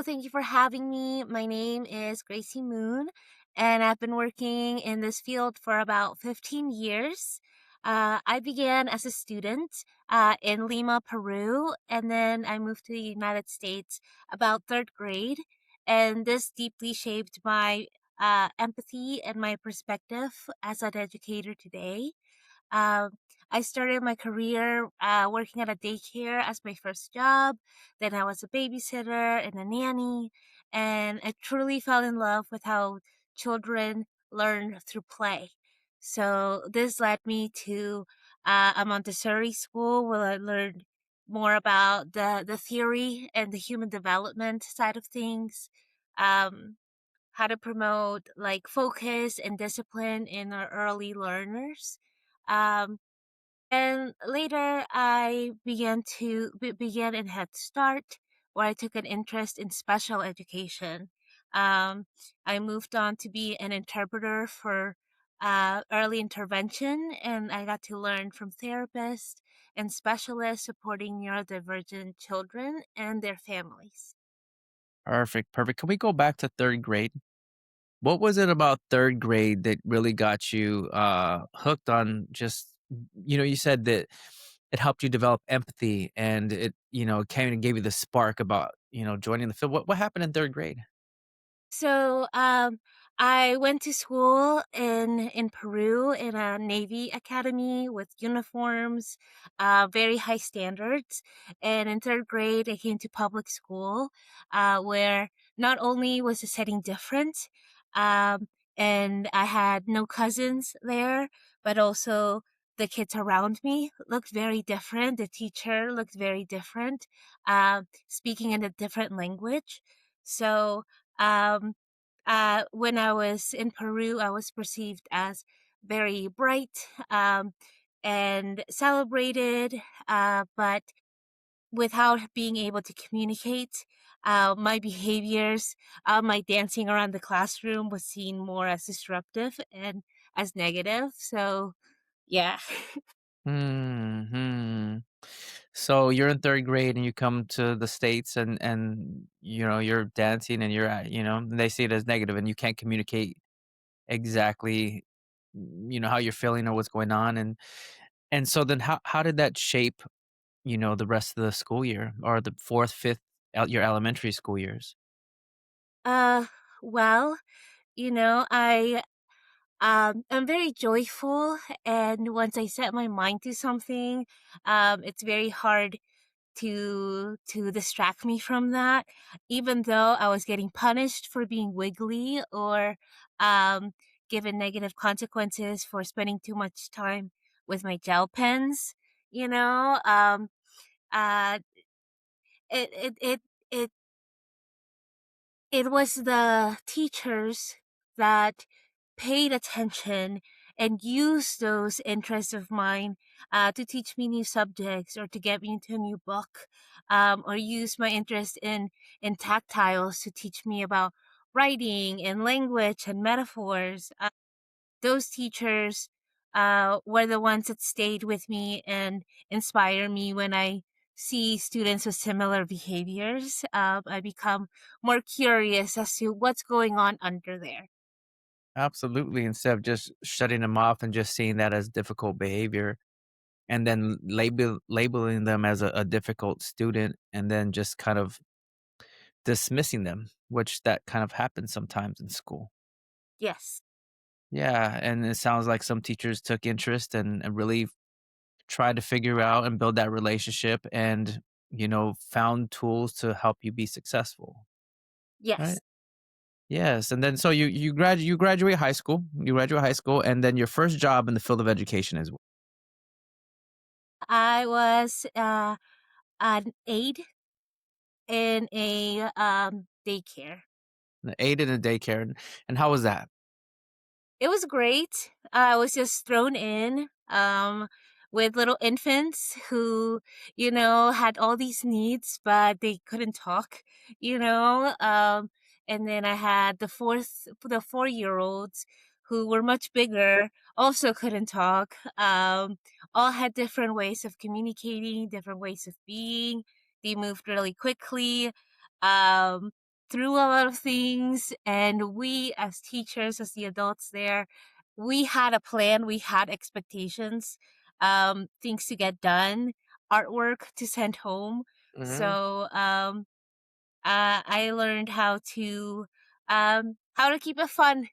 Thank you for having me. My name is Gracie Moon, and I've been working in this field for about 15 years. I began as a student in Lima, Peru, and then I moved to the United States about third grade. And this deeply shaped my empathy and my perspective as an educator today. Um, I started my career working at a daycare as my first job. Then I was a babysitter and a nanny. And I truly fell in love with how children learn through play. So this led me to a Montessori school where I learned more about the theory and the human development side of things. Um, how to promote like focus and discipline in our early learners. Um, and later, I began in Head Start, where I took an interest in special education. Um, I moved on to be an interpreter for early intervention, and I got to learn from therapists and specialists supporting neurodivergent children and their families. Perfect, perfect. Can we go back to 3rd grade? What was it about 3rd grade that really got you, hooked on just you said that it helped you develop empathy and it came and gave you the spark about, joining the field. What happened in 3rd grade? So, I went to school in Peru in a Navy academy with uniforms, very high standards. And in third grade, I came to public school, where not only was the setting different, um, and I had no cousins there, but also the kids around me looked very different. The teacher looked very different, speaking in a different language. So, um, when I was in Peru, I was perceived as very bright and celebrated, but without being able to communicate, my behaviors, my dancing around the classroom was seen more as disruptive and as negative. So, yeah. Hmm. So you're in 3rd grade and you come to the States and you're dancing and and they see it as negative and you can't communicate exactly, how you're feeling or what's going on, and so then how did that shape, the rest of the school year or the 4th, 5th, your elementary school years? Uh, well, I'm very joyful, and once I set my mind to something, it's very hard to distract me from that. Even though I was getting punished for being wiggly or um, given negative consequences for spending too much time with my gel pens, you know, uh, it it it it it was the teachers that paid attention and used those interests of mine to teach me new subjects or to get me into a new book, or use my interest in tactiles to teach me about writing and language and metaphors. Those teachers were the ones that stayed with me and inspire me when I see students with similar behaviors. I become more curious as to what's going on under there. Absolutely, instead of just shutting them off and just seeing that as difficult behavior and then labeling them as a difficult student and then just kind of dismissing them, which that kind of happens sometimes in school. Yes. Yeah, and it sounds like some teachers took interest and really tried to figure out and build that relationship and, found tools to help you be successful, right? Yes. Yes, and then so you graduate high school, and then your first job in the field of education is I was an aide in a daycare. aide in a daycare, and how was that? It was great. I was just thrown in with little infants who, had all these needs, but they couldn't talk, you know. And then I had the 4 year olds who were much bigger, also couldn't talk, all had different ways of communicating, different ways of being. They moved really quickly. through a lot of things, and we as teachers, as the adults there, we had a plan, we had expectations, things to get done, artwork to send home. Mhm. So I learned how to keep it fun.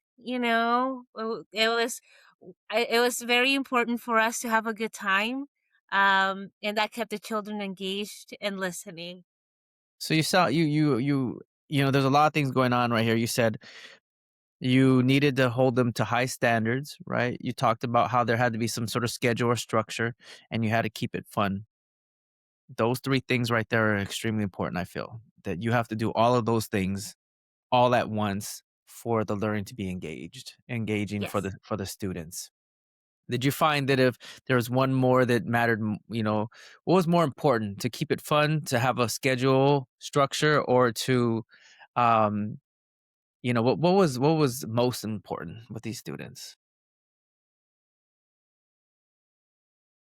It was very important for us to have a good time, and that kept the children engaged and listening. So you saw you know, there's a lot of things going on right here. You said you needed to hold them to high standards, right? You talked about how there had to be some sort of schedule or structure, and you had to keep it fun. Those 3 things right there are extremely important, I feel, that you have to do all of those things all at once for the learning to be engaging Yes. for the students. Did you find that if there was one more that mattered, you know, what was more important, to keep it fun, to have a schedule structure, or to, um, you know, what was most important with these students?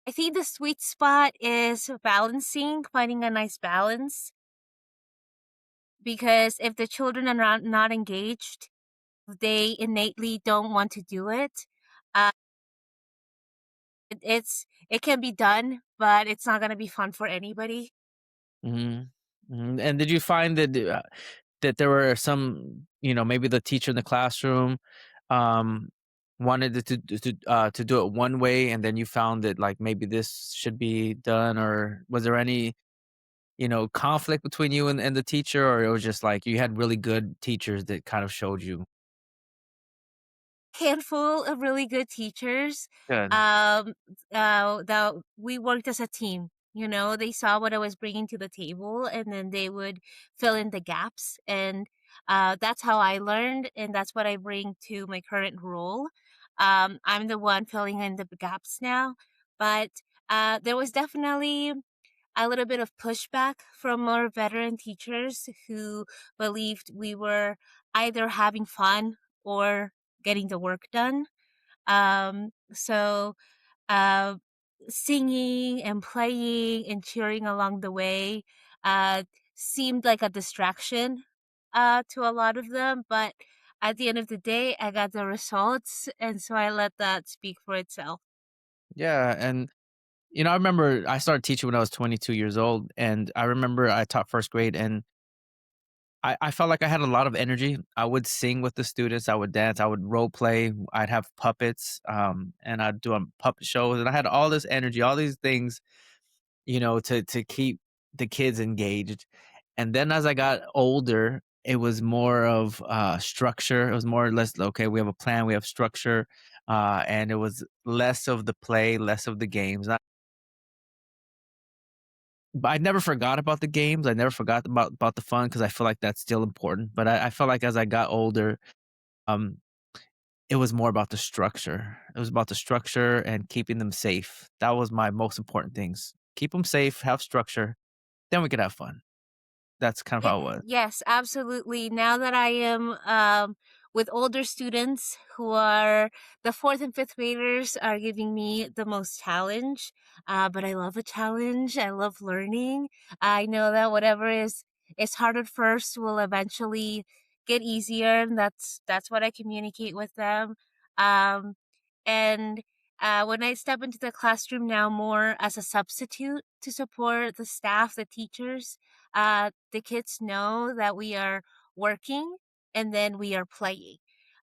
I think the sweet spot is balancing, finding a nice balance, because if the children are not engaged, they innately don't want to do it. Uh, it can be done, but it's not going to be fun for anybody. Mhm. Mhm, and did you find that, that there were some, you know, maybe the teacher in the classroom, um, wanted to do it one way, and then you found that, like, maybe this should be done, or was there any, you know, conflict between you and the teacher, or it was just like you had really good teachers that kind of showed you? Handful of really good teachers. Good. Um, that we worked as a team. They saw what I was bringing to the table, and then they would fill in the gaps. And that's how I learned, and that's what I bring to my current role. I'm the one filling in the gaps now, but there was definitely a little bit of pushback from more veteran teachers who believed we were either having fun or getting the work done. So uh, singing and playing and cheering along the way uh, seemed like a distraction to a lot of them. But at the end of the day, I got the results, and so I let that speak for itself. Yeah, and, you know, I remember I started teaching when I was 22 years old, and I remember I taught 1st grade, and I felt like I had a lot of energy. I would sing with the students, I would dance, I would role play, I'd have puppets, and I'd do, puppet shows, and I had all this energy, all these things, you know, to keep the kids engaged. And then as I got older, it was more of, structure. It was more or less, okay, we have a plan, we have structure, and it was less of the play, less of the games. But I never forgot about the games. I never forgot about the fun, because I feel like that's still important. But I felt like as I got older, um, it was more about the structure. It was about the structure and keeping them safe. That was my most important things. Keep them safe, have structure, then we could have fun. That's kind of Yeah, how it was. yes, absolutely. Now that I am with older students who are the fourth and fifth graders are giving me the most challenge. But I love a challenge. I love learning. I know that whatever is hard at first will eventually get easier, and that's what I communicate with them. Um, and when I step into the classroom now more as a substitute to support the staff, the teachers, the kids know that we are working and then we are playing.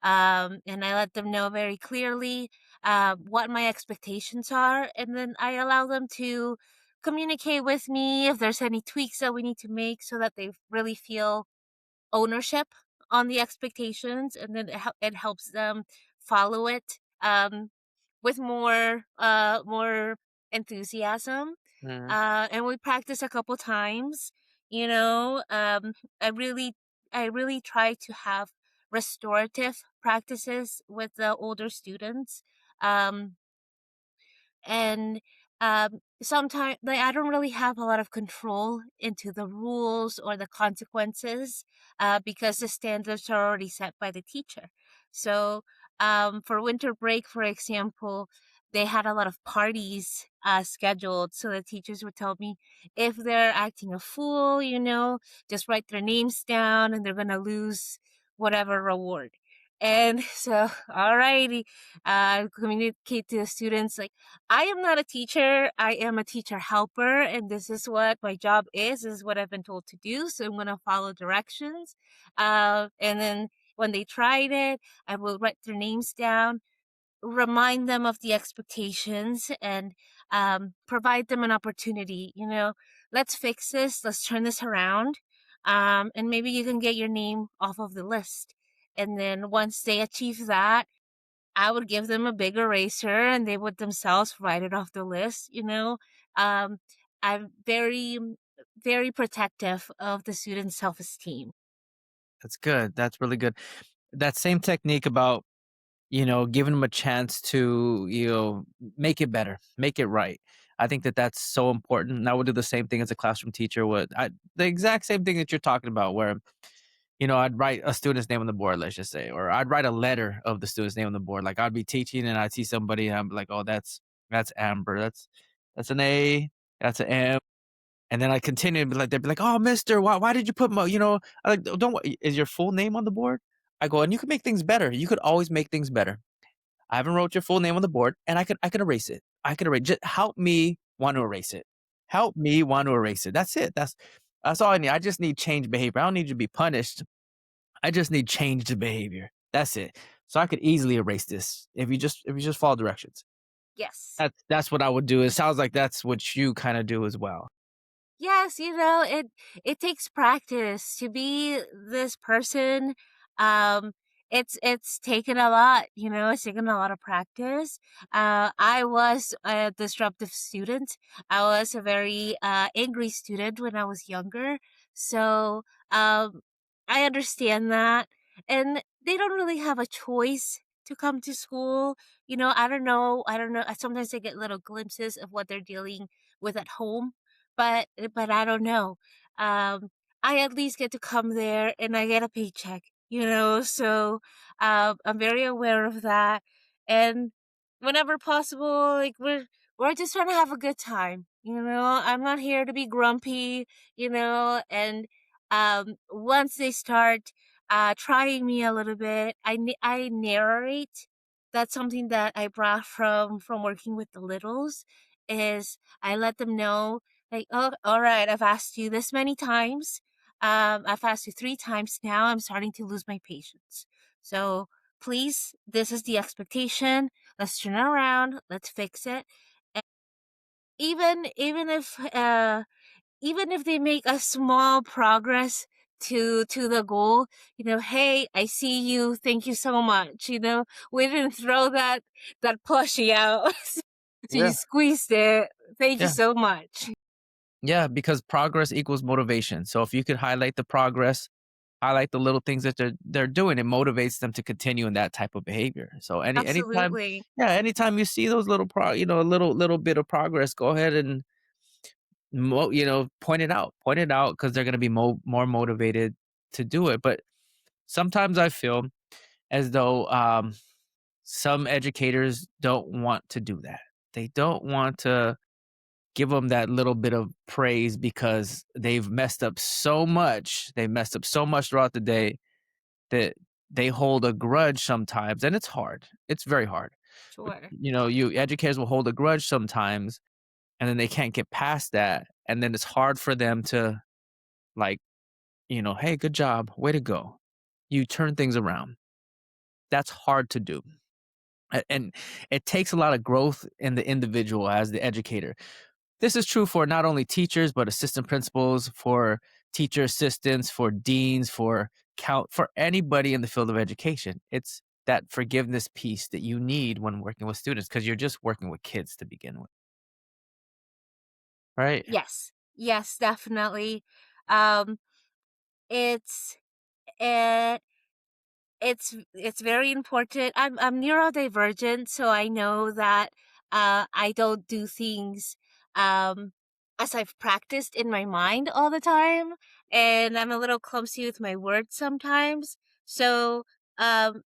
And I let them know very clearly what my expectations are, and then I allow them to communicate with me if there's any tweaks that we need to make so that they really feel ownership on the expectations, and then it helps them follow it with more enthusiasm. Mhm. And we practice a couple times. You know, I really I really try to have restorative practices with the older students. Um, and sometimes like I don't really have a lot of control into the rules or the consequences because the standards are already set by the teacher. So for winter break, for example, they had a lot of parties scheduled. So the teachers would tell me if they're acting a fool, just write their names down and they're going to lose whatever reward. And so, alrighty, communicate to the students like, I am not a teacher. I am a teacher helper, and this is what my job is. This is what I've been told to do. So I'm going to follow directions. And then when they tried it, I will write their names down, remind them of the expectations, and provide them an opportunity. Let's fix this. Let's turn this around. And maybe you can get your name off of the list. And then once they achieve that, I would give them a big eraser and they would themselves write it off the list. Um, I'm very, very protective of the students' self esteem. That's good. That's really good. That same technique about, giving them a chance to, make it better, make it right. I think that that's so important. And I would do the same thing as a classroom teacher. The exact same thing that you're talking about, where, I'd write a student's name on the board, let's just say, or I'd write a letter of the student's name on the board. Like I'd be teaching and I'd see somebody and I'm like, oh, that's Amber. That's an A. That's an M. And then I continue to be like, they'd be like, "Oh, mister, why did you put I like, don't is your full name on the board?" I go, "And you can make things better. You could always make things better. I haven't wrote your full name on the board, and I could erase it. I could erase. Just help me want to erase it. Help me want to erase it. That's it. That's all I need. I just need change behavior. I don't need you to be punished. I just need changed behavior. That's it. So I could easily erase this if you just follow directions. Yes. That's what I would do. It sounds like that's what you kind of do as well. Yes, it takes practice to be this person. Um it's taken a lot, it's taken a lot of practice. I was a disruptive student. I was a very angry student when I was younger. So, I understand that, and they don't really have a choice to come to school. I don't know. Sometimes I get little glimpses of what they're dealing with at home, but I don't know. Um, I at least get to come there and I get a paycheck. So I'm very aware of that. And whenever possible, like we're just trying to have a good time. I'm not here to be grumpy. And once they start trying me a little bit, I narrate. That's something that I brought from working with the littles. Is I let them know, like, oh, all right, I've asked you this many times. I've asked you 3 times now. I'm starting to lose my patience. So please, this is the expectation. Let's turn it around. Let's fix it. And even if they make a small progress to the goal, hey, I see you. Thank you so much. We didn't throw that plushie out. So you Yeah. squeezed it. Thank you Yeah. so much. Yeah, because progress equals motivation. So if you could highlight the progress, highlight the little things that they're doing, it motivates them to continue in that type of behavior. So anytime, Absolutely. yeah, anytime you see those a little bit of progress, go ahead and point it out because they're going to be more motivated to do it. But sometimes I feel as though some educators don't want to do that. They don't want to give them that little bit of praise because they've messed up so much. They messed up so much throughout the day that they hold a grudge sometimes, and it's hard. It's very hard. But, Sure. you educators will hold a grudge sometimes, and then they can't get past that, and then it's hard for them to, like, "Hey, good job. Way to go. You turn things around." That's hard to do, and it takes a lot of growth in the individual as the educator. This is true for not only teachers, but assistant principals, for teacher assistants, for deans, for anybody in the field of education. It's that forgiveness piece that you need when working with students because you're just working with kids to begin with, right? Yes. Yes, definitely. Um, it's it it's very important. I'm neurodivergent, so I know that I don't do things um as I've practiced in my mind all the time, and I'm a little clumsy with my words sometimes. So um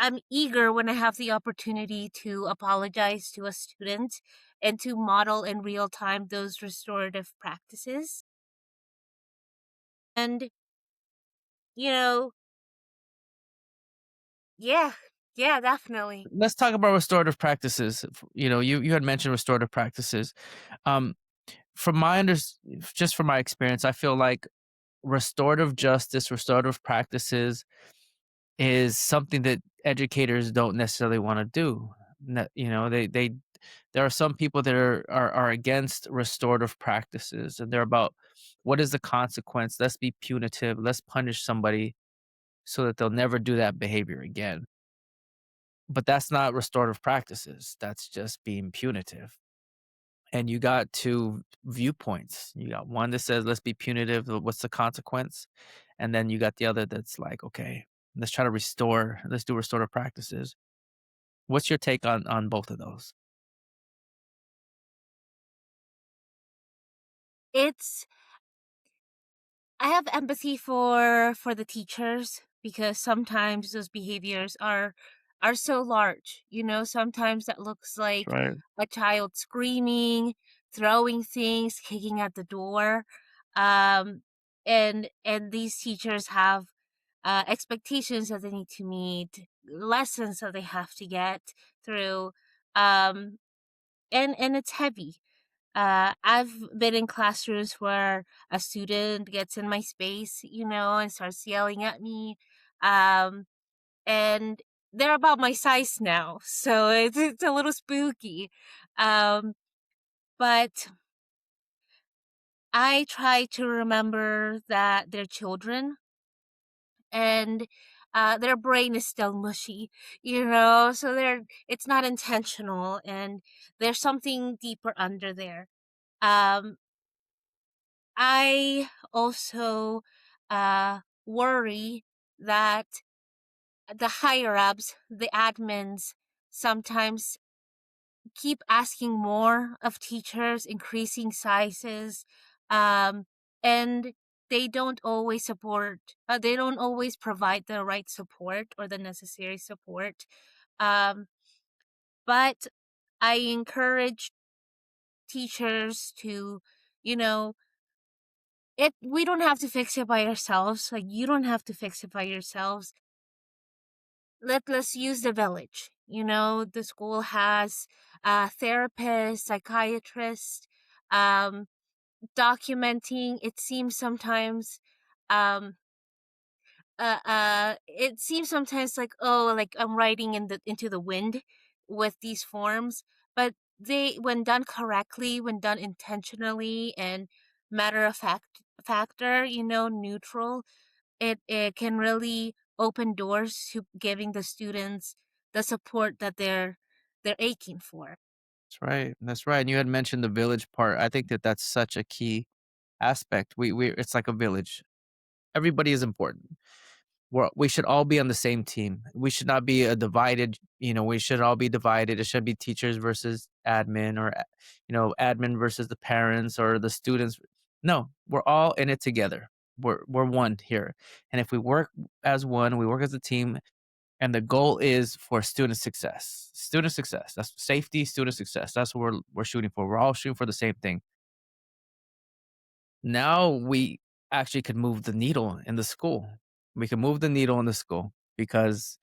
I'm eager when I have the opportunity to apologize to a student and to model in real time those restorative practices. And, you know, yeah, yeah, definitely. Let's talk about restorative practices. You had mentioned restorative practices. Um, from my under just from my experience, I feel like restorative justice, restorative practices is something that educators don't necessarily wanna do. They there are some people that are against restorative practices, and they're about, "What is the consequence? Let's be punitive. Let's punish somebody so that they'll never do that behavior again." But that's not restorative practices. That's just being punitive. And you got 2 viewpoints. You got one that says, "Let's be punitive. What's the consequence?" And then you got the other that's like, "Okay, let's try to restore. Let's do restorative practices." What's your take on both of those? It's I have empathy for the teachers because sometimes those behaviors are so large. Sometimes that looks like Right. a child screaming, throwing things, kicking at the door. Um and these teachers have expectations that they need to meet, lessons that they have to get through. Um and it's heavy. I've been in classrooms where a student gets in my space, and starts yelling at me. Um, and they're about my size now, so it's a little spooky. Um, but I try to remember that they're children and their brain is still mushy, so it's not intentional and there's something deeper under there. Um, I also worry that the higher ups, the admins, sometimes keep asking more of teachers, increasing sizes, um, and they don't always provide the right support or the necessary support. Um, but I encourage teachers to, you know, we don't have to fix it by ourselves. Like, you don't have to fix it by yourselves. Let's use the village. The school has therapists, psychiatrists, um, documenting. Um, it seems sometimes like, oh, like I'm writing into the wind with these forms, but when done correctly, when done intentionally and matter of factor, neutral, it can really open doors to giving the students the support that they're aching for. That's right. That's right. And you had mentioned the village part. I think that that's such a key aspect. We it's like a village. Everybody is important. We should all be on the same team. We should not be a divided, we should all be divided. It should be teachers versus admin or, admin versus the parents or the students. No, we're all in it together. We're one here. And if we work as one, we work as a team, and the goal is for student success. Student success. That's safety, student success. That's what we're shooting for. We're all shooting for the same thing. Now we actually could move the needle in the school. We can move the needle in the school because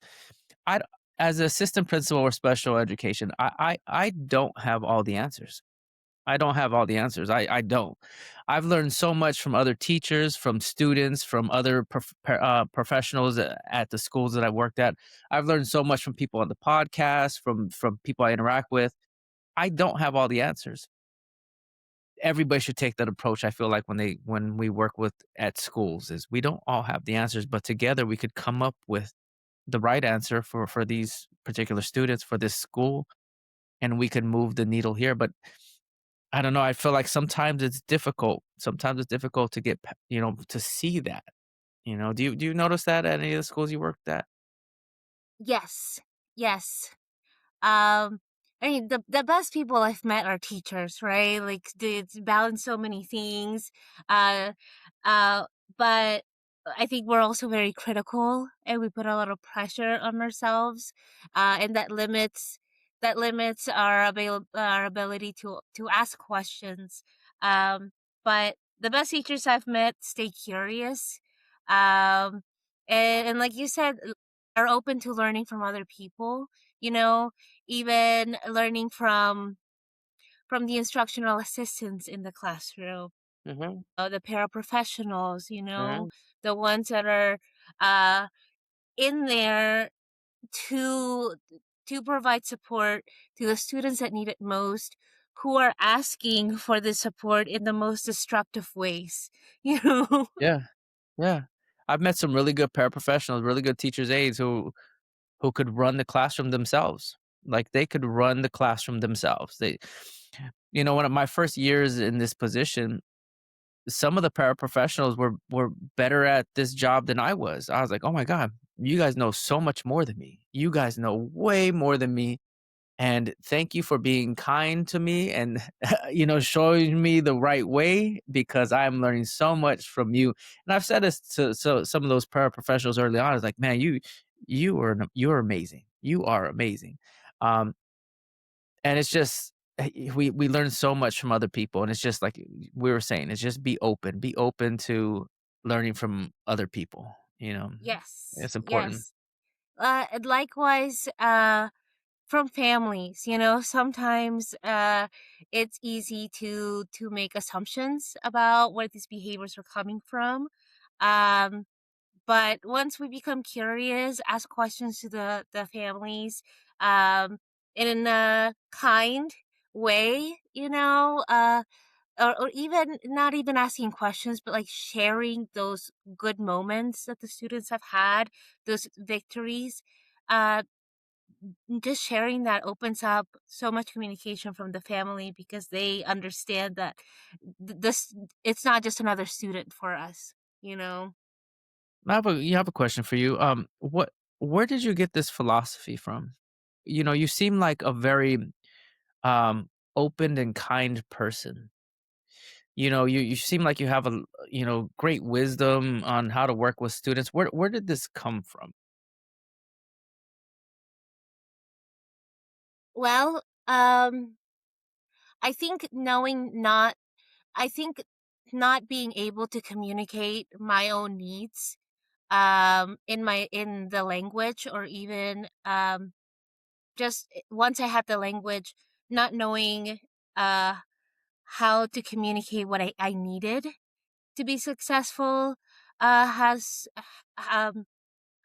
I as an assistant principal or special education, I don't have all the answers. I don't have all the answers. I don't. I've learned so much from other teachers, from students, from other professionals at the schools that I worked at. I've learned so much from people on the podcast, from people I interact with. I don't have all the answers. Everybody should take that approach. I feel like when we work with at schools is we don't all have the answers, but together we could come up with the right answer for these particular students for this school, and we could move the needle here. But I don't know. I feel like sometimes it's difficult. Sometimes it's difficult to get to see that. Do you notice that at any of the schools you worked at? Yes, yes. Um, I mean, the best people I've met are teachers, right? Like, they balance so many things. Uh, uh, but I think we're also very critical and we put a lot of pressure on ourselves, and that limits our ability to ask questions. Um, but the best teachers I've met stay curious, um, and like you said, are open to learning from other people. You know, even learning from the instructional assistants in the classroom, Mhm, the paraprofessionals, mhm. the ones that are uh, in there to to provide support to the students that need it most, who are asking for the support in the most destructive ways. You know, Yeah, yeah. I've met some really good paraprofessionals, really good teachers' aides who could run the classroom themselves. Like, they could run the classroom themselves. One of my first years in this position, some of the paraprofessionals were better at this job than I was. I was like, "Oh my god, you guys know so much more than me. You guys know way more than me, and thank you for being kind to me and, showing me the right way because I'm learning so much from you." And I've said this to some of those paraprofessionals early on. I was like, "Man, you're amazing. You are amazing." Um, and it's just we learn so much from other people, and it's just like we were saying, it's just be open to learning from other people, you know? yes, It's important. yes. And likewise, from families, sometimes it's easy to make assumptions about where these behaviors are coming from. Um, But once we become curious, ask questions to the families, in a kind way, or even not even asking questions, but like sharing those good moments that the students have had, those victories. Uh, just sharing that opens up so much communication from the family because they understand that this it's not just another student for us, you know. You have a question for you. Where did you get this philosophy from? You seem like a very um open and kind person. You seem like you have great wisdom on how to work with students. Where did this come from? Well, I think I think not being able to communicate my own needs in the language, or even just once I had the language, not knowing uh how to communicate what I needed to be successful um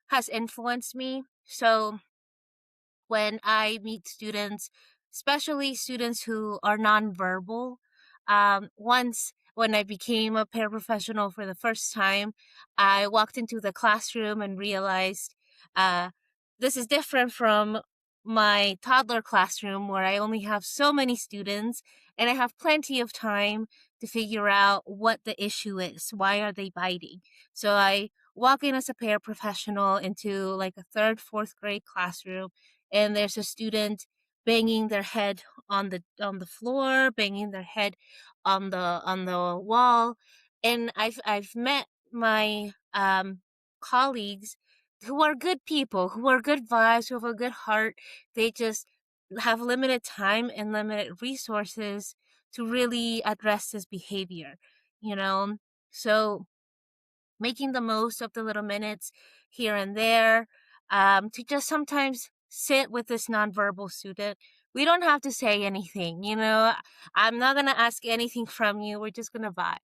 has influenced me. So when I meet students, especially students who are nonverbal. Once, when I became a paraprofessional for the first time, I walked into the classroom and realized uh, this is different from my toddler classroom where I only have so many students and I have plenty of time to figure out what the issue is. Why are they biting? So I walk in as a paraprofessional into like a third, fourth grade classroom, and there's a student banging their head on the floor, banging their head on the wall, and I've met my colleagues who are good people, who are good vibes, who have a good heart. They just have limited time and limited resources to really address this behavior, you know. So making the most of the little minutes here and there, to just sometimes sit with this nonverbal student. We don't have to say anything, you know. I'm not gonna ask anything from you. We're just gonna vibe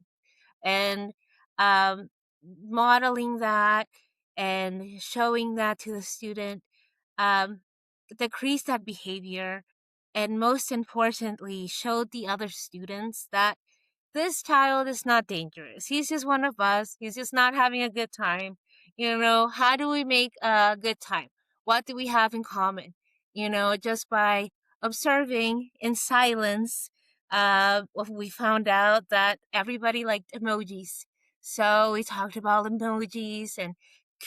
and um, modeling that and showing that to the student, um, decrease that behavior, and most importantly, showed the other students that this child is not dangerous. He's just one of us. He's just not having a good time. How do we make a good time? What do we have in common? Just by observing in silence, we found out that everybody liked emojis. So we talked about emojis, and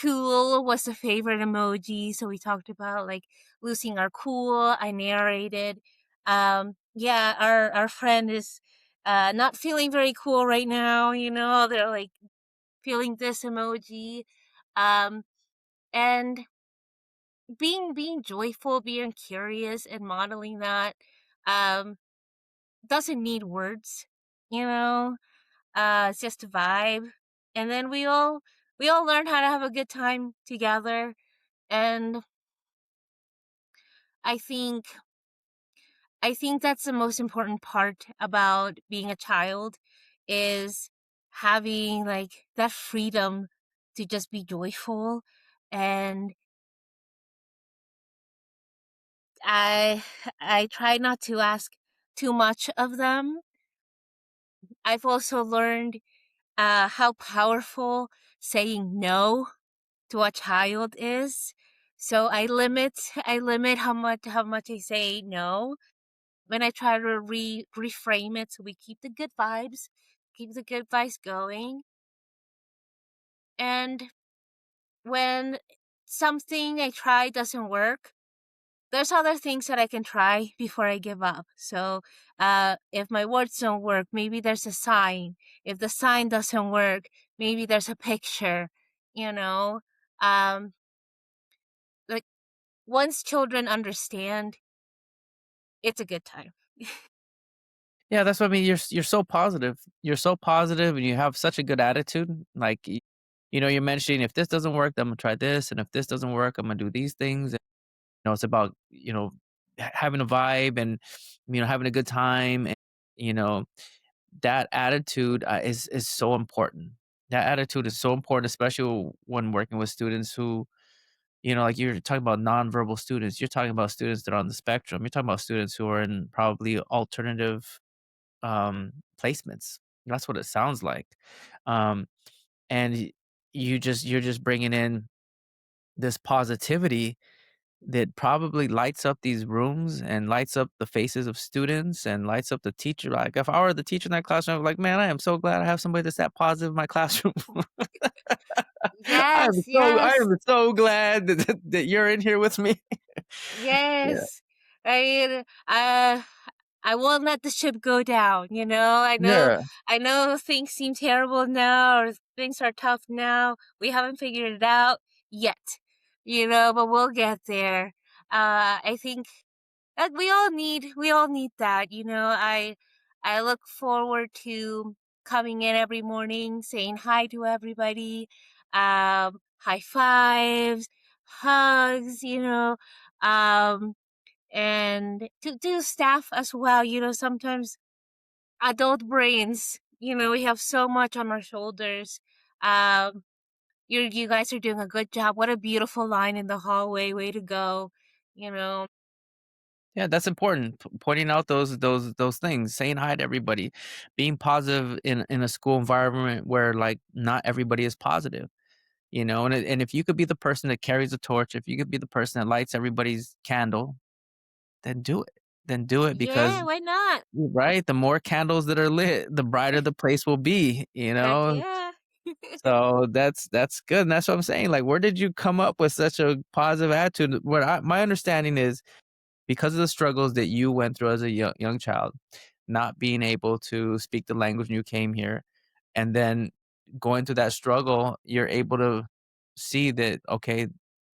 cool was the favorite emoji. So we talked about like losing our cool. I narrated. Yeah, our friend is not feeling very cool right now. They're like feeling this emoji. Um, and being joyful, being curious and modeling that, um, doesn't need words, you know? It's just a vibe. And then we all learn how to have a good time together. And I think I think that's the most important part about being a child is having like that freedom to just be joyful. And I I try not to ask too much of them. I've also learned how powerful saying no to a child is. So I limit how much I say no when I try to reframe it so we keep the good vibes going. And when something I try doesn't work, there's other things that I can try before I give up. So if my words don't work, maybe there's a sign. If the sign doesn't work, maybe there's a picture, you know. Um, like once children understand, it's a good time. Yeah, that's what I mean. You're so positive. You're so positive, and you have such a good attitude. Like, you're mentioning if this doesn't work, then I'm gonna try this, and if this doesn't work, I'm gonna do these things. And, it's about having a vibe and having a good time, and you know that attitude is so important. That attitude is so important, especially when working with students who like you're talking about nonverbal students. You're talking about students that are on the spectrum. You're talking about students who are in probably alternative placements. That's what it sounds like. Um, and you're just bringing in this positivity that probably lights up these rooms and lights up the faces of students and lights up the teacher. Like if I were the teacher in that classroom, I'd be like, man, I am so glad I have somebody that's that positive in my classroom. Yes, I yes. am so glad that you're in here with me. Yeah. Yes. I I won't let the ship go down, you know? Yeah. I know things seem terrible now or things are tough now. We haven't figured it out yet, but we'll get there. I think that we all need that, I look forward to coming in every morning, saying hi to everybody, high fives, hugs, and to staff as well. Sometimes adult brains, we have so much on our shoulders. Um, you guys are doing a good job. What a beautiful line in the hallway. Way to go. You know. Yeah, that's important. Pointing out those things, saying hi to everybody, being positive in a school environment where like not everybody is positive, and if you could be the person that carries the torch, if you could be the person that lights everybody's candle, then do it. Then do it Yeah, because why not? right, the more candles that are lit, the brighter the place will be. Heck yeah. So that's good. And that's what I'm saying. Like, where did you come up with such a positive attitude? My understanding is because of the struggles that you went through as a young child, not being able to speak the language when you came here, and then going through that struggle, you're able to see that, okay,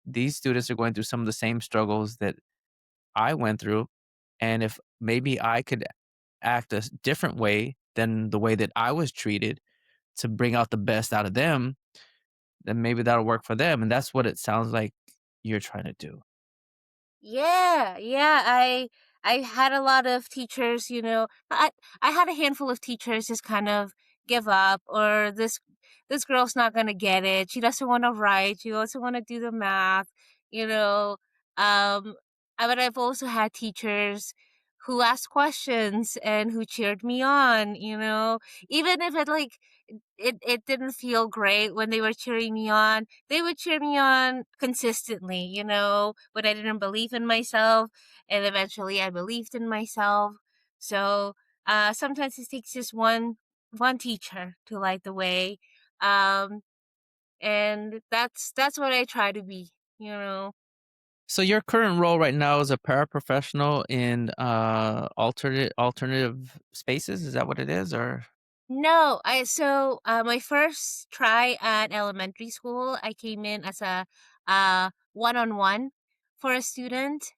these students are going through some of the same struggles that I went through. And if maybe I could act a different way than the way that I was treated to bring out the best out of them, then maybe that'll work for them. And that's what it sounds like you're trying to do. Yeah, yeah. I had a lot of teachers, I had a handful of teachers just kind of give up, or this girl's not gonna get it. She doesn't want to write. She doesn't want to do the math, you know. Um, but I've also had teachers who asked questions and who cheered me on, even if it didn't feel great when they were cheering me on. They would cheer me on consistently, when I didn't believe in myself, and eventually I believed in myself. So sometimes it takes just one teacher to light the way, um, and that's what I try to be. You know. So your current role right now is a paraprofessional in alternative spaces. Is that what it is, or? No, my first try at elementary school, I came in as a one-on-one for a student.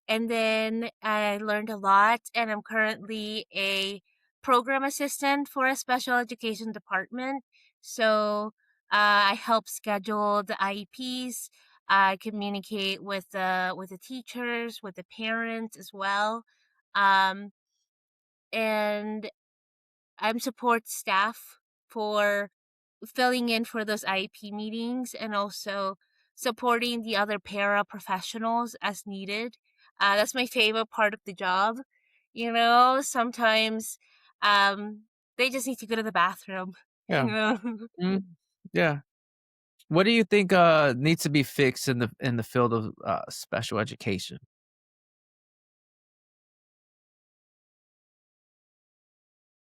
And then I learned a lot, and I'm currently a program assistant for a special education department. So I help schedule the IEPs. I communicate with the teachers, with the parents as well, um, and I'm support staff for filling in for those IEP meetings and also supporting the other para professionals as needed. That's my favorite part of the job. You know, sometimes um, they just need to go to the bathroom. You Yeah. know, Mm, yeah. What do you think, needs to be fixed in the field of, special education?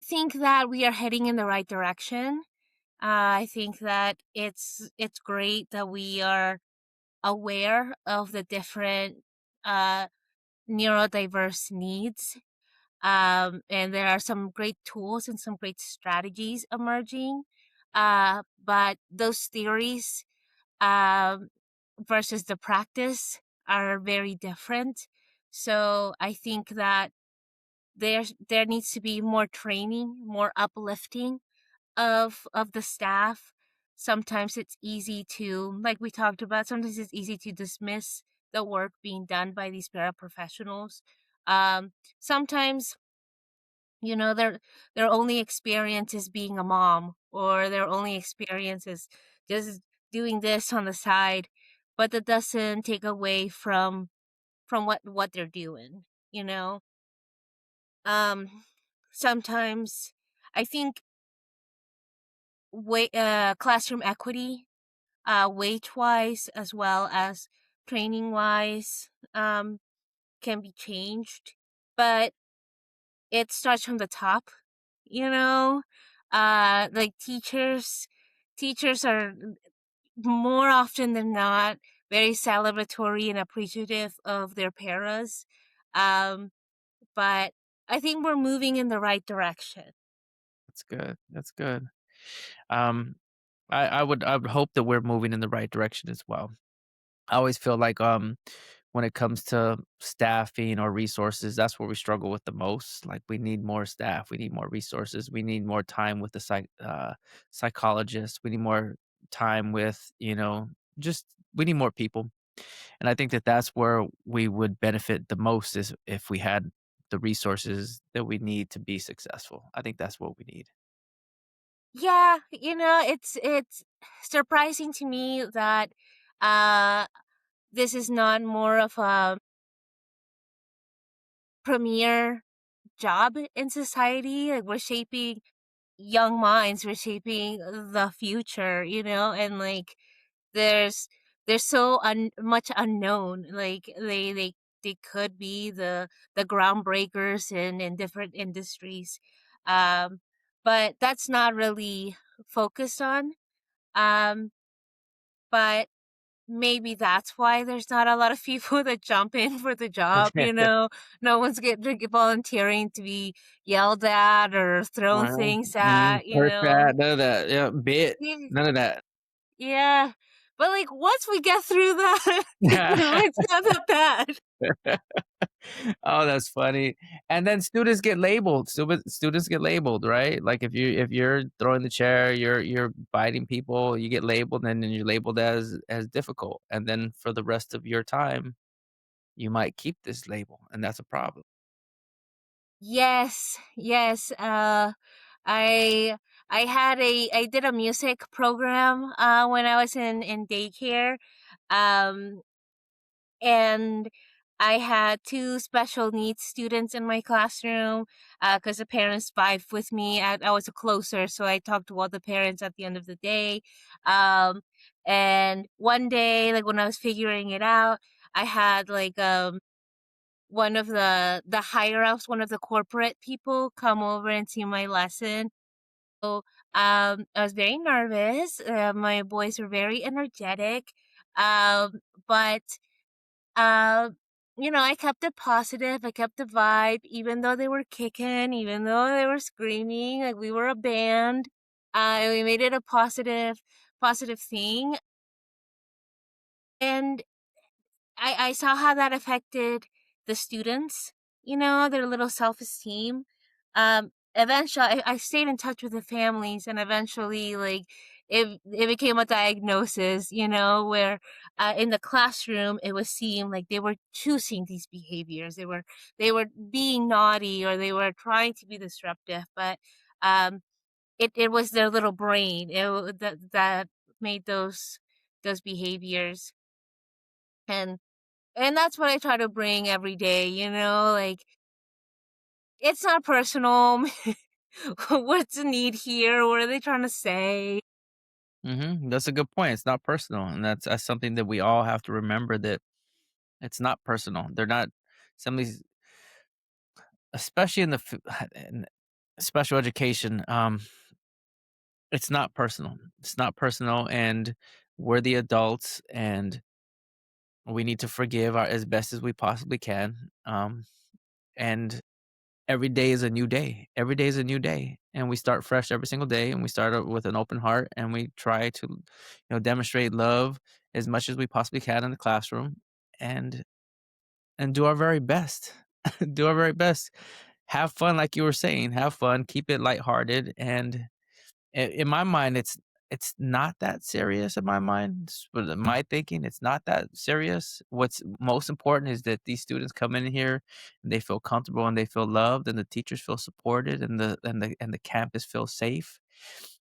think that we are heading in the right direction. I think that it's great that we are aware of the different uh, neurodiverse needs. And there are some great tools and some great strategies emerging. But those theories um, versus the practice are very different. So I think that there needs to be more training, more uplifting of the staff. Sometimes it's easy to, like we talked about, sometimes it's easy to dismiss the work being done by these paraprofessionals. Sometimes, you know, their only experience is being a mom, or their only experience is just doing this on the side, but that doesn't take away from what they're doing, you know. Sometimes I think classroom equity, wage wise as well as training wise, can be changed, but it starts from the top, you know. Like teachers are more often than not very celebratory and appreciative of their paras. Um, but I think we're moving in the right direction. That's good, that's good. Um, I would hope that we're moving in the right direction as well. I always feel like, when it comes to staffing or resources, that's where we struggle with the most. Like, we need more staff, we need more resources, we need more time with the psychologist, we need more time with, just we need more people. And I think that that's where we would benefit the most is if we had the resources that we need to be successful. I think that's what we need. Yeah, you know, it's surprising to me that uh this is not more of a premier job in society. Like we're shaping young minds, we're shaping the future, you know, and like there's there's so much unknown. Like they could be the groundbreakers in different industries. Um but that's not really focused on. Um but maybe that's why there's not a lot of people that jump in for the job, you know? No one's volunteering to be yelled at or thrown Wow. things at, you Curse know? that, none of that. Yeah, bit, Yeah. none of that. Yeah. But, like, once we get through that, you know, it's not that bad. Oh, that's funny. And then students get labeled. Students get labeled, right? Like if you're throwing the chair, you're biting people, you get labeled, and then you're labeled as difficult. And then for the rest of your time, you might keep this label, and that's a problem. Yes, yes. I I did a music program when I was in daycare. Um and I had two special needs students in my classroom because the parents vibed with me. I was closer, so I talked to all the parents at the end of the day. Um, and one day, like when I was figuring it out, I had like one of the higher ups, one of the corporate people, come over and see my lesson. So I was very nervous. My boys were very energetic, but. I kept it positive. I kept the vibe, even though they were kicking, even though they were screaming, like we were a band. We made it a positive thing. And I saw how that affected the students, their little self-esteem. Eventually, I stayed in touch with the families, and eventually, like, it became a diagnosis, where in the classroom, it was seen like they were choosing these behaviors. They were being naughty, or they were trying to be disruptive, but um, it was their little brain that made those behaviors. And that's what I try to bring every day, like, it's not personal. What's the need here? What are they trying to say? That's a good point. It's not personal, and that's something that we all have to remember, that it's not personal. They're not some of these, especially in in special education. It's not personal. It's not personal, and we're the adults, and we need to forgive as best as we possibly can. And every day is a new day. Every day is a new day, and we start fresh every single day, and we start out with an open heart, and we try to, demonstrate love as much as we possibly can in the classroom, and do our very best. Do our very best. Have fun, like you were saying. Have fun. Keep it lighthearted, and in my mind, it's not that serious in my mind. But in my thinking, it's not that serious. What's most important is that these students come in here and they feel comfortable and they feel loved, and the teachers feel supported, and the campus feels safe,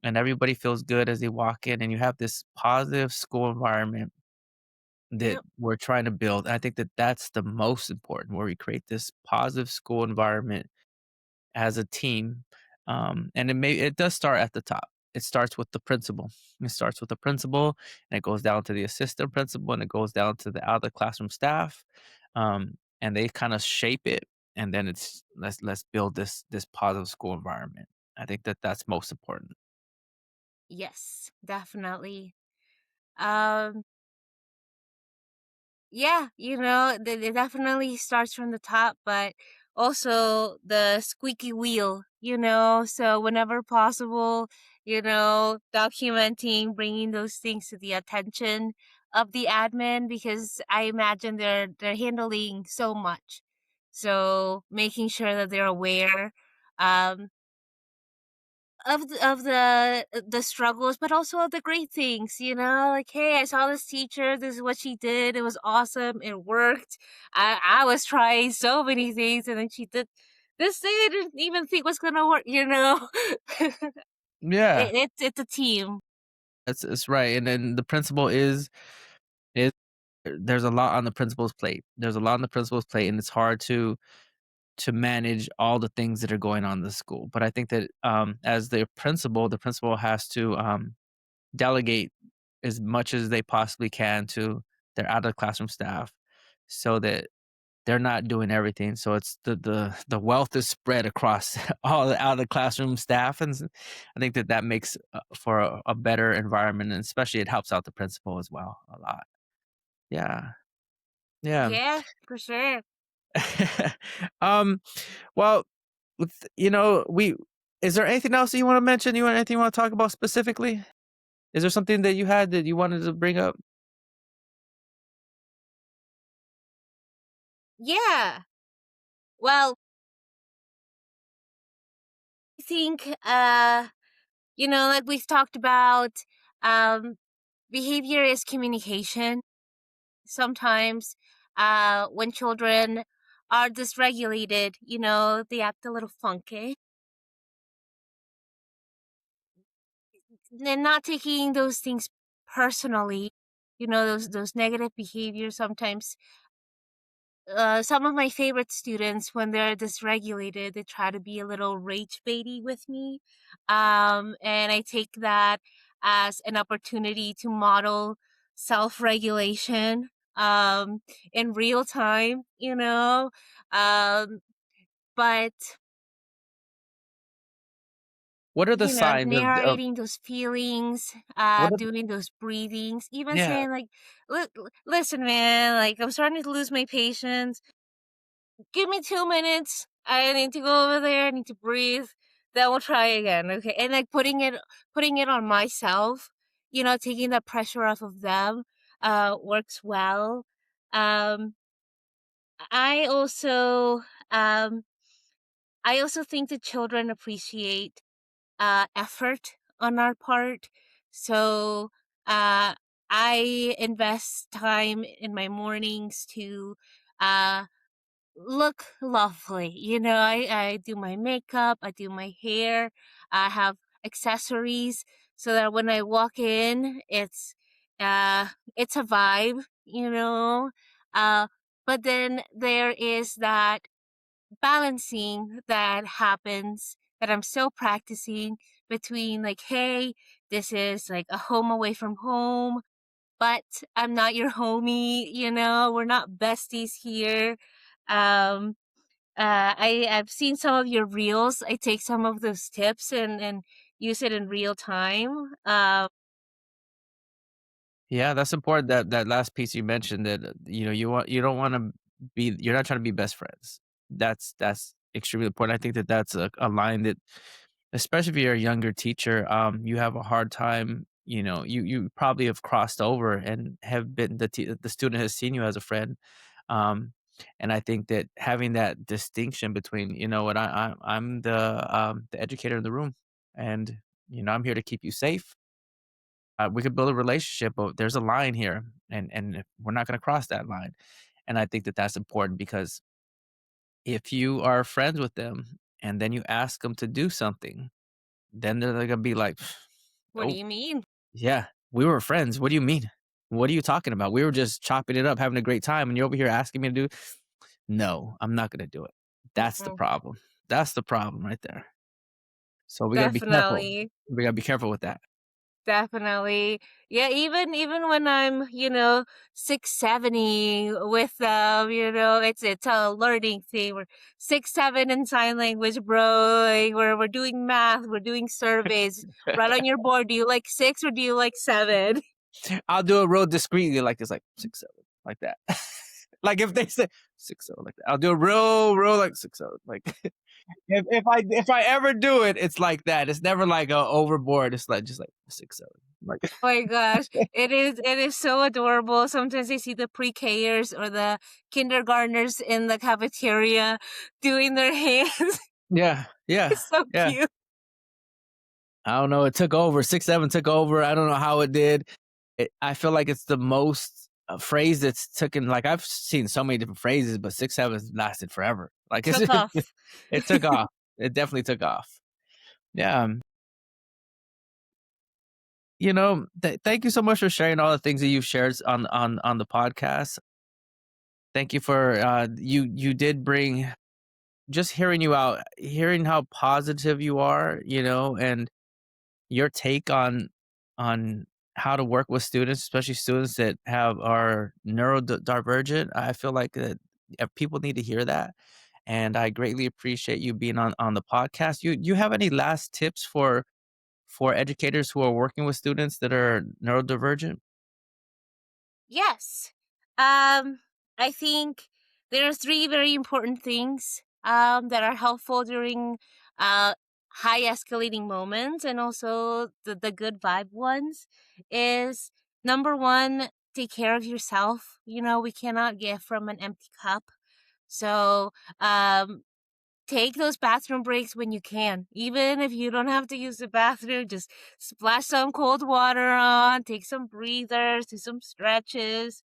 and everybody feels good as they walk in, and you have this positive school environment that Yep. we're trying to build. I think that that's the most important, where we create this positive school environment as a team. And it does start at the top. It starts with the principal. It starts with the principal, and it goes down to the assistant principal, and it goes down to the other classroom staff. And they kind of shape it, and then it's let's build this positive school environment. I think that that's most important. Yes, definitely. Um, yeah, it definitely starts from the top, but also the squeaky wheel, so whenever possible, documenting, bringing those things to the attention of the admin, because I imagine they're handling so much. So making sure that they're aware. Um, of the struggles, but also of the great things, like, hey, I saw this teacher, this is what she did, it was awesome, it worked. I was trying so many things, and then she did this thing I didn't even think was gonna work. Yeah, It's a team. it's right. And then the principal is there's a lot on the principal's plate. There's a lot on the principal's plate, and it's hard to manage all the things that are going on in the school. But I think that, as the principal has to, delegate as much as they possibly can to their out of classroom staff, so that they're not doing everything. So it's the wealth is spread across all the out of classroom staff, and I think that that makes, for a better environment, and especially it helps out the principal as well a lot. Yeah, yeah. Yeah, for sure. um, well, we is there anything else that you wanna mention? Anything you wanna talk about specifically? Is there something that you had that you wanted to bring up? Yeah. Well, I think, like we've talked about, um behavior is communication. Sometimes when children are dysregulated, they act a little funky. They're not taking those things personally, those negative behaviors. Sometimes some of my favorite students, when they're dysregulated, they try to be a little rage baity with me. And I take that as an opportunity to model self-regulation in real time, um, but What are the signs of narrating those feelings, what are doing those breathings, even yeah. saying like, Listen, man, like I'm starting to lose my patience. Give me 2 minutes. I need to go over there. I need to breathe. Then we'll try again, okay?" And like putting it on myself, taking the pressure off of them, works well. Um, I also, um, I also think the children appreciate effort on our part. So uh, I invest time in my mornings to uh, look lovely. I do my makeup, I do my hair, I have accessories so that when I walk in, it's a vibe, you know. Uh, but then there is that balancing that happens that I'm still practicing between like, hey, this is like a home away from home, but I'm not your homie, we're not besties here. Um I've seen some of your reels. I take some of those tips and use it in real time. Yeah, that's important, that last piece you mentioned that, you don't wanna you're not trying to be best friends. That's extremely important. I think that that's a line that especially if you're a younger teacher, you have a hard time, you probably have crossed over and have been the student has seen you as a friend, um, and I think that having that distinction between, "You know what? I'm the educator in the room, and, I'm here to keep you safe. We could build a relationship, but there's a line here, and if we're not gonna cross that line." And I think that that's important because if you are friends with them and then you ask them to do something, then they're gonna be like, What do "Oh, you mean? yeah, we were friends. What do you mean? What are you talking about? We were just chopping it up, having a great time, and you're over here asking me to do." No, I'm not gonna do it. That's the Mm, problem. That's the problem right there. So we gotta be careful. definitely. We gotta be careful with that. Definitely. Yeah, even when I'm, 670 with them, it's a learning thing. We're 6, 7 in sign language, bro. Like, we're doing math, we're doing surveys. Right on your board, do you like 6 or do you like 7? I'll do it real discreetly, like this, like 6, 7, like that. Like if they say 6, 7, like that, I'll do it real, like 6, 7, like if I ever do it, it's like that. It's never like overboard. It's like just like 6, 7, like Oh my gosh, it is so adorable. Sometimes I see the pre-Kers or the kindergartners in the cafeteria doing their hands. yeah, yeah, It's so yeah. cute. I don't know. It took over. 6, 7 took over. I don't know how it did. I feel like it's the most phrase that's taken. Like I've seen so many different phrases, but 6, 7 lasted forever. Like Took off. it took off. It definitely took off. Yeah. Thank you so much for sharing all the things that you've shared on the podcast. Thank you for you did bring just hearing you out, hearing how positive you are, and your take on how to work with students, especially students that are neurodivergent. I feel like that people need to hear that, and I greatly appreciate you being on the podcast. You have any last tips for educators who are working with students that are neurodivergent? Yes. I think there are three very important things that are helpful during uh, high escalating moments and also the good vibe ones. Is number one, take care of yourself. We cannot give from an empty cup. So, take those bathroom breaks when you can. Even if you don't have to use the bathroom, just splash some cold water on, take some breathers, do some stretches.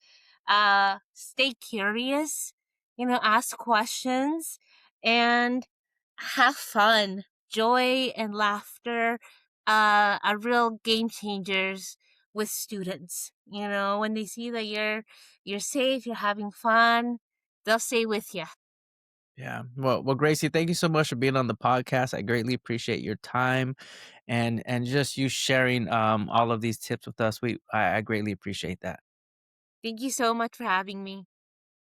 Stay curious, ask questions and have fun. Joy and laughter are real game changers with students. When they see that you're safe, you're having fun, they'll stay with you. Yeah. Well, Gracie, thank you so much for being on the podcast. I greatly appreciate your time and just you sharing all of these tips with us. I greatly appreciate that. Thank you so much for having me.